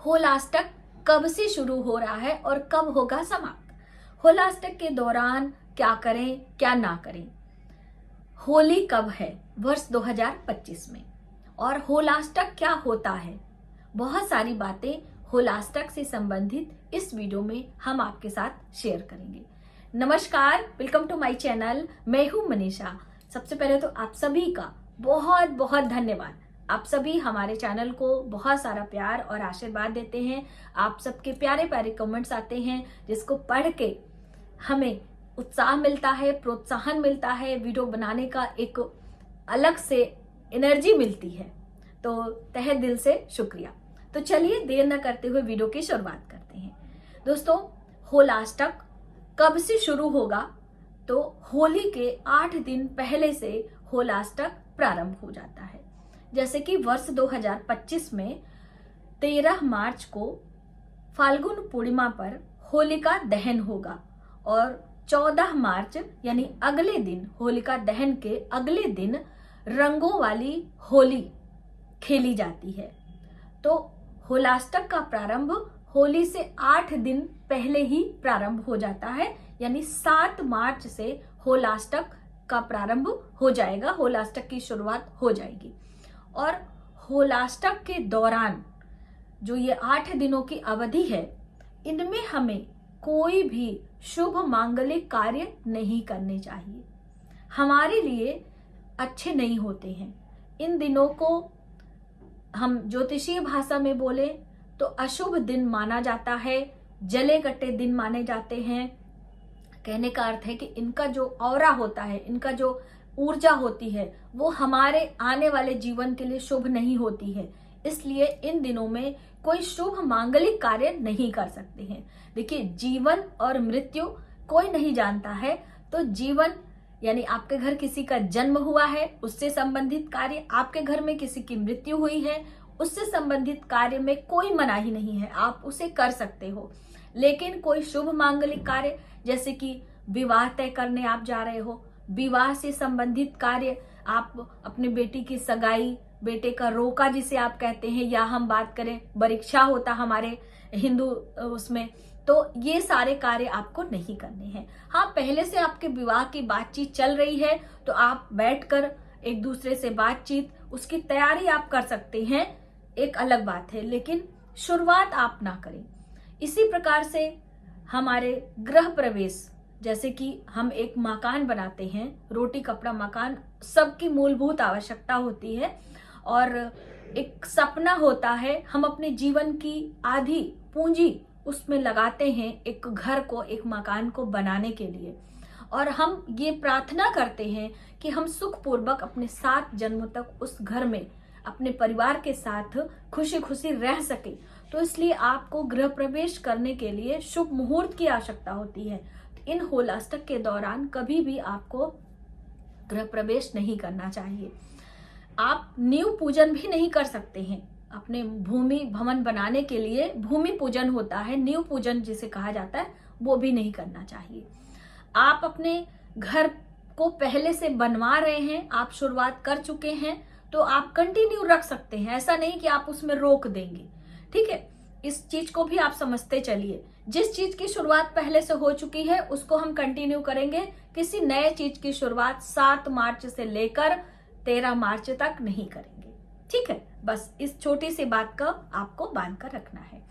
होलाष्टक कब से शुरू हो रहा है और कब होगा समाप्त। होलाष्टक के दौरान क्या करें क्या ना करें। होली कब है वर्ष 2025 में, और होलाष्टक क्या होता है, बहुत सारी बातें होलाष्टक से संबंधित इस वीडियो में हम आपके साथ शेयर करेंगे। नमस्कार, वेलकम टू माय चैनल। मैं हूं मनीषा। सबसे पहले तो आप सभी का बहुत बहुत धन्यवाद। आप सभी हमारे चैनल को बहुत सारा प्यार और आशीर्वाद देते हैं। आप सबके प्यारे प्यारे कमेंट्स आते हैं जिसको पढ़ के हमें उत्साह मिलता है, प्रोत्साहन मिलता है, वीडियो बनाने का एक अलग से एनर्जी मिलती है। तो तहे दिल से शुक्रिया। तो चलिए देर न करते हुए वीडियो की शुरुआत करते हैं। दोस्तों, होलाष्टक कब से शुरू होगा, तो होली के 8 दिन पहले से होलाष्टक प्रारंभ हो जाता है। जैसे कि वर्ष 2025 में 13 मार्च को फाल्गुन पूर्णिमा पर होलिका दहन होगा और 14 मार्च यानी अगले दिन, होलिका दहन के अगले दिन रंगों वाली होली खेली जाती है। तो होलाष्टक का प्रारंभ होली से 8 दिन पहले ही प्रारंभ हो जाता है, यानी 7 मार्च से होलाष्टक का प्रारंभ हो जाएगा, होलाष्टक की शुरुआत हो जाएगी। और होलाष्टक के दौरान जो ये 8 दिनों की अवधि है, इनमें हमें कोई भी शुभ मांगलिक कार्य नहीं करने चाहिए, हमारे लिए अच्छे नहीं होते हैं। इन दिनों को हम ज्योतिषीय भाषा में बोले तो अशुभ दिन माना जाता है, जले कटे दिन माने जाते हैं। कहने का अर्थ है कि इनका जो ऑरा होता है, इनका जो ऊर्जा होती है, वो हमारे आने वाले जीवन के लिए शुभ नहीं होती है। इसलिए इन दिनों में कोई शुभ मांगलिक कार्य नहीं कर सकते हैं। देखिए, जीवन और मृत्यु कोई नहीं जानता है, तो जीवन यानी आपके घर किसी का जन्म हुआ है, उससे संबंधित कार्य, आपके घर में किसी की मृत्यु हुई है, उससे संबंधित कार्य में कोई मनाही नहीं है, आप उसे कर सकते हो। लेकिन कोई शुभ मांगलिक कार्य, जैसे कि विवाह तय करने आप जा रहे हो, विवाह से संबंधित कार्य, आप अपने बेटी की सगाई, बेटे का रोका जिसे आप कहते हैं, या हम बात करें बरीक्षा होता हमारे हिंदू उसमें, तो ये सारे कार्य आपको नहीं करने हैं। हाँ, पहले से आपके विवाह की बातचीत चल रही है तो आप बैठकर एक दूसरे से बातचीत, उसकी तैयारी आप कर सकते हैं, एक अलग बात है, लेकिन शुरुआत आप ना करें। इसी प्रकार से हमारे गृह प्रवेश, जैसे कि हम एक मकान बनाते हैं, रोटी कपड़ा मकान सबकी मूलभूत आवश्यकता होती है, और एक सपना होता है, हम अपने जीवन की आधी पूंजी उसमें लगाते हैं एक घर को, एक मकान को बनाने के लिए, और हम ये प्रार्थना करते हैं कि हम सुखपूर्वक अपने 7 जन्मों तक उस घर में अपने परिवार के साथ खुशी खुशी रह सके। तो इसलिए आपको गृह प्रवेश करने के लिए शुभ मुहूर्त की आवश्यकता होती है। इन होलाष्टक के दौरान कभी भी आपको गृह प्रवेश नहीं करना चाहिए। आप नींव पूजन भी नहीं कर सकते हैं। अपने भूमि भवन बनाने के लिए भूमि पूजन होता है, नींव पूजन जिसे कहा जाता है, वो भी नहीं करना चाहिए। आप अपने घर को पहले से बनवा रहे हैं, आप शुरुआत कर चुके हैं, तो आप कंटिन्यू रख सकते हैं, ऐसा नहीं कि आप उसमें रोक देंगे। ठीक है, इस चीज को भी आप समझते चलिए। जिस चीज की शुरुआत पहले से हो चुकी है उसको हम कंटिन्यू करेंगे, किसी नए चीज की शुरुआत 7 मार्च से लेकर 13 मार्च तक नहीं करेंगे। ठीक है, बस इस छोटी सी बात का आपको बांध कर रखना है।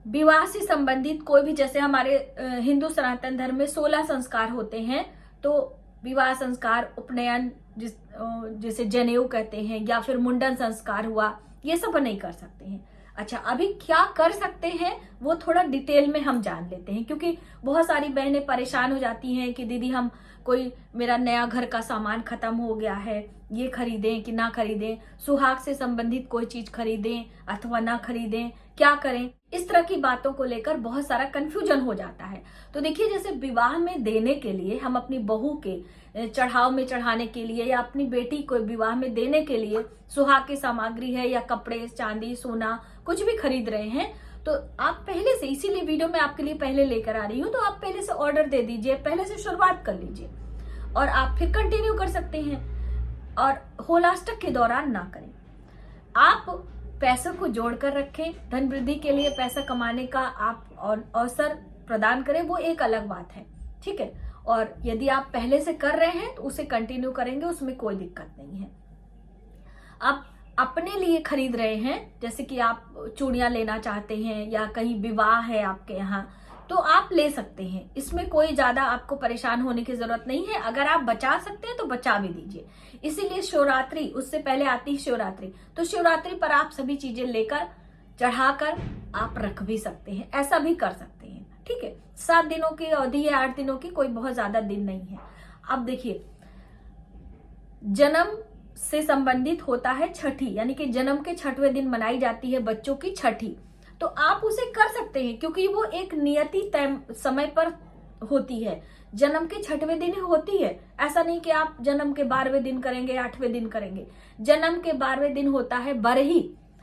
विवाह से संबंधित कोई भी, जैसे हमारे हिंदू सनातन धर्म में 16 संस्कार होते हैं, तो विवाह संस्कार, उपनयन जिसे जनेऊ कहते हैं, या फिर मुंडन संस्कार हुआ, ये सब नहीं कर सकते हैं। अच्छा, अभी क्या कर सकते हैं वो थोड़ा डिटेल में हम जान लेते हैं, क्योंकि बहुत सारी बहनें परेशान हो जाती हैं कि दीदी हम कोई, मेरा नया घर का सामान खत्म हो गया है, ये खरीदें कि ना खरीदें, सुहाग से संबंधित कोई चीज खरीदें अथवा ना खरीदें, क्या करें। इस तरह की बातों को लेकर बहुत सारा कंफ्यूजन हो जाता है। तो देखिए, जैसे विवाह में देने के लिए हम अपनी बहू के चढ़ाव में चढ़ाने के लिए, या अपनी बेटी को विवाह में देने के लिए सुहाग की सामग्री है, या कपड़े, चांदी, सोना कुछ भी खरीद रहे हैं, तो आप पहले से, इसीलिए वीडियो में आपके लिए पहले लेकर आ रही हूँ, तो आप पहले से ऑर्डर दे दीजिए, पहले से शुरुआत कर लीजिए, और आप फिर कंटिन्यू कर सकते हैं। और होलाष्टक के दौरान ना करें। आप पैसों को जोड़कर रखें, धन वृद्धि के लिए पैसा कमाने का आप अवसर प्रदान करें, वो एक अलग बात है, ठीक है। और यदि आप पहले से कर रहे हैं तो उसे कंटिन्यू करेंगे, उसमें कोई दिक्कत नहीं है। आप अपने लिए खरीद रहे हैं, जैसे कि आप चूड़ियां लेना चाहते हैं या कहीं विवाह है आपके यहाँ, तो आप ले सकते हैं, इसमें कोई ज्यादा आपको परेशान होने की जरूरत नहीं है। अगर आप बचा सकते हैं तो बचा भी दीजिए। इसीलिए शिवरात्रि, उससे पहले आती है शिवरात्रि, तो शिवरात्रि पर आप सभी चीजें लेकर चढ़ाकर आप रख भी सकते हैं, ऐसा भी कर सकते हैं, ठीक है। 7 दिनों की अवधि है, 8 दिनों की, कोई बहुत ज्यादा दिन नहीं है। अब देखिए, जन्म से संबंधित होता है छठी, यानी कि जन्म के 6वें दिन मनाई जाती है बच्चों की छठी, तो आप उसे कर सकते हैं क्योंकि वो एक नियति तय समय पर होती है, जन्म के 6वें दिन होती है। ऐसा नहीं कि आप जन्म के 12वें दिन करेंगे, 8वें दिन करेंगे। जन्म के 12वें दिन होता है बरही,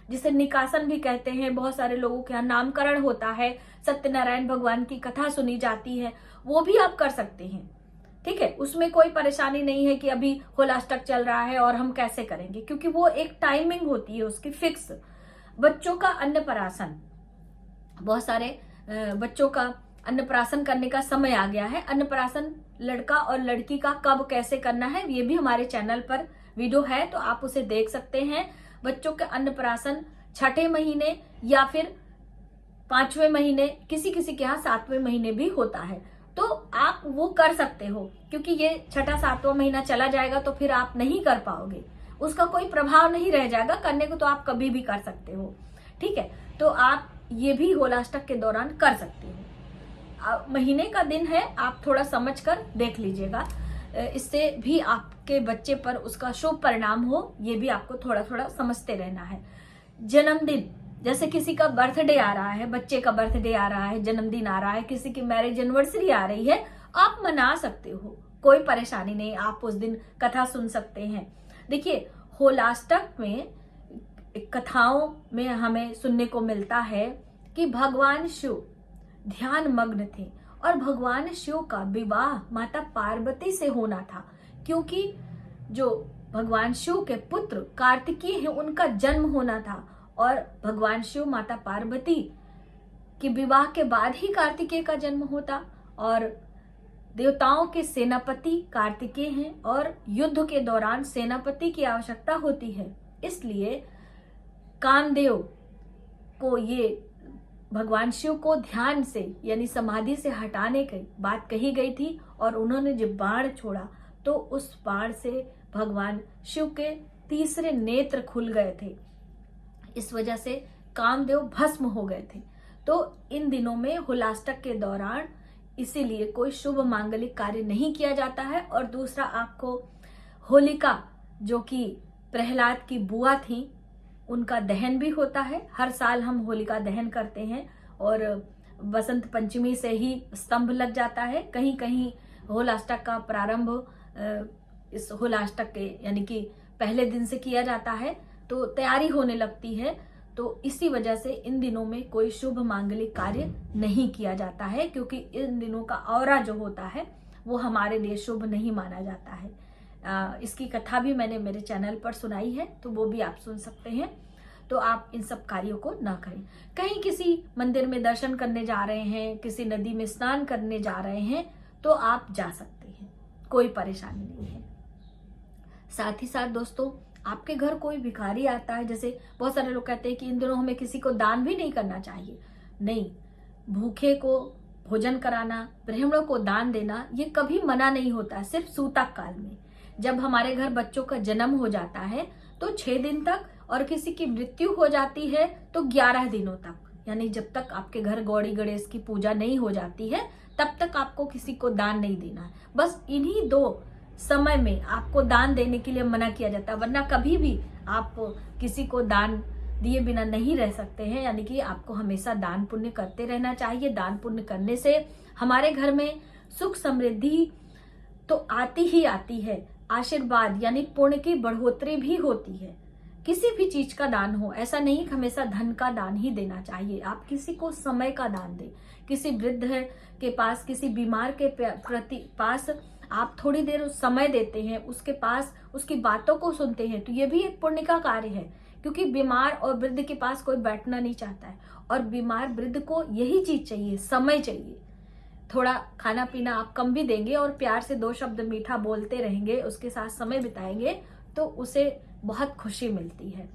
जिसे निकासन भी कहते हैं। बहुत सारे लोगों के यहाँ नामकरण होता है, सत्यनारायण भगवान की कथा सुनी जाती है, वो भी आप कर सकते हैं, ठीक है। उसमें कोई परेशानी नहीं है कि अभी होलाष्टक चल रहा है और हम कैसे करेंगे, क्योंकि वो एक टाइमिंग होती है उसकी फिक्स। बच्चों का अन्नप्राशन, बहुत सारे बच्चों का अन्नप्राशन करने का समय आ गया है। अन्नप्राशन लड़का और लड़की का कब कैसे करना है, ये भी हमारे चैनल पर वीडियो है, तो आप उसे देख सकते हैं। बच्चों के अन्नप्राशन 6ठे महीने या फिर 5वें महीने, किसी किसी के यहाँ 7वें महीने भी होता है, तो आप वो कर सकते हो। क्योंकि ये 6ठा 7वां महीना चला जाएगा तो फिर आप नहीं कर पाओगे, उसका कोई प्रभाव नहीं रह जाएगा, करने को तो आप कभी भी कर सकते हो, ठीक है। तो आप ये भी होलाष्टक के दौरान कर सकते हो। महीने का दिन है, आप थोड़ा समझकर देख लीजिएगा, इससे भी आपके बच्चे पर उसका शुभ परिणाम हो, ये भी आपको थोड़ा थोड़ा समझते रहना है। जन्मदिन, जैसे किसी का बर्थडे आ रहा है, बच्चे का बर्थडे आ रहा है, जन्मदिन आ रहा है, किसी की मैरिज एनिवर्सरी आ रही है, आप मना सकते हो, कोई परेशानी नहीं, आप उस दिन कथा सुन सकते हैं। देखिए, होलाष्टक में कथाओं में हमें सुनने को मिलता है कि भगवान शिव ध्यान मग्न थे और भगवान शिव का विवाह माता पार्वती से होना था, क्योंकि जो भगवान शिव के पुत्र कार्तिकेय हैं उनका जन्म होना था, और भगवान शिव माता पार्वती के विवाह के बाद ही कार्तिकेय का जन्म होता। और देवताओं के सेनापति कार्तिकेय हैं और युद्ध के दौरान सेनापति की आवश्यकता होती है, इसलिए कामदेव को ये भगवान शिव को ध्यान से यानी समाधि से हटाने की बात कही गई थी, और उन्होंने जब बाण छोड़ा तो उस बाण से भगवान शिव के तीसरे नेत्र खुल गए थे, इस वजह से कामदेव भस्म हो गए थे। तो इन दिनों में होलाष्टक के दौरान इसीलिए कोई शुभ मांगलिक कार्य नहीं किया जाता है। और दूसरा, आपको होलिका, जो कि प्रहलाद की बुआ थी, उनका दहन भी होता है। हर साल हम होलिका दहन करते हैं, और बसंत पंचमी से ही स्तंभ लग जाता है। कहीं कहीं होलाष्टक का प्रारंभ इस होलाष्टक के यानी कि पहले दिन से किया जाता है, तो तैयारी होने लगती है। तो इसी वजह से इन दिनों में कोई शुभ मांगलिक कार्य नहीं किया जाता है, क्योंकि इन दिनों का औरा जो होता है वो हमारे लिए शुभ नहीं माना जाता है। इसकी कथा भी मैंने मेरे चैनल पर सुनाई है, तो वो भी आप सुन सकते हैं। तो आप इन सब कार्यों को ना करें। कहीं किसी मंदिर में दर्शन करने जा रहे हैं, किसी नदी में स्नान करने जा रहे हैं, तो आप जा सकते हैं, कोई परेशानी नहीं है। साथ ही साथ दोस्तों, आपके घर कोई भिखारी आता है, जैसे बहुत सारे लोग कहते हैं कि इन दिनों हमें किसी को दान भी नहीं करना चाहिए। नहीं, भूखे को भोजन कराना, ब्राह्मणों को दान देना, ये कभी मना नहीं होता, सिर्फ सूतक काल में। जब हमारे घर बच्चों का जन्म हो जाता है तो 6 दिन तक, और किसी की मृत्यु हो जाती है तो 11 दिनों तक, यानी जब तक आपके घर गौरी गणेश की पूजा नहीं हो जाती है तब तक आपको किसी को दान नहीं देना है। बस इन्हीं 2 समय में आपको दान देने के लिए मना किया जाता है, वरना कभी भी आप किसी को दान दिए बिना नहीं रह सकते हैं। यानी कि आपको हमेशा दान पुण्य करते रहना चाहिए। दान पुण्य करने से हमारे घर में सुख समृद्धि तो आती ही आती है, आशीर्वाद यानी पुण्य की बढ़ोतरी भी होती है। किसी भी चीज का दान हो, ऐसा नहीं कि हमेशा धन का दान ही देना चाहिए। आप किसी को समय का दान दें, किसी वृद्ध के पास, किसी बीमार के पास आप थोड़ी देर समय देते हैं, उसके पास उसकी बातों को सुनते हैं, तो ये भी एक पुण्य का कार्य है। क्योंकि बीमार और वृद्ध के पास कोई बैठना नहीं चाहता है, और बीमार वृद्ध को यही चीज चाहिए, समय चाहिए। थोड़ा खाना पीना आप कम भी देंगे और प्यार से 2 शब्द मीठा बोलते रहेंगे, उसके साथ समय बिताएंगे, तो उसे बहुत खुशी मिलती है।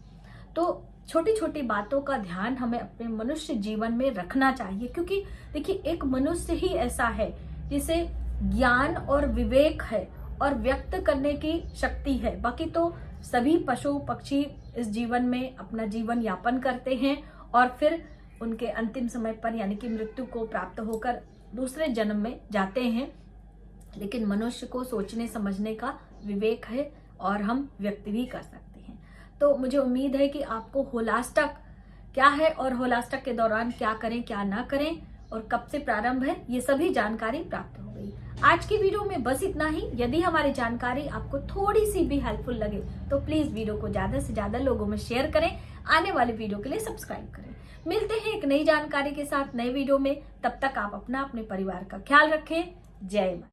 तो छोटी छोटी बातों का ध्यान हमें अपने मनुष्य जीवन में रखना चाहिए, क्योंकि देखिए एक मनुष्य ही ऐसा है जिसे ज्ञान और विवेक है और व्यक्त करने की शक्ति है। बाकी तो सभी पशु पक्षी इस जीवन में अपना जीवन यापन करते हैं और फिर उनके अंतिम समय पर यानी कि मृत्यु को प्राप्त होकर दूसरे जन्म में जाते हैं, लेकिन मनुष्य को सोचने समझने का विवेक है और हम व्यक्त भी कर सकते हैं। तो मुझे उम्मीद है कि आपको होलाष्टक क्या है और होलाष्टक के दौरान क्या करें क्या ना करें और कब से प्रारंभ है, ये सभी जानकारी प्राप्त हो गई। आज की वीडियो में बस इतना ही। यदि हमारी जानकारी आपको थोड़ी सी भी हेल्पफुल लगे तो प्लीज वीडियो को ज्यादा से ज्यादा लोगों में शेयर करें। आने वाले वीडियो के लिए सब्सक्राइब करें। मिलते हैं एक नई जानकारी के साथ नए वीडियो में। तब तक आप अपना अपने परिवार का ख्याल रखें। जय माता।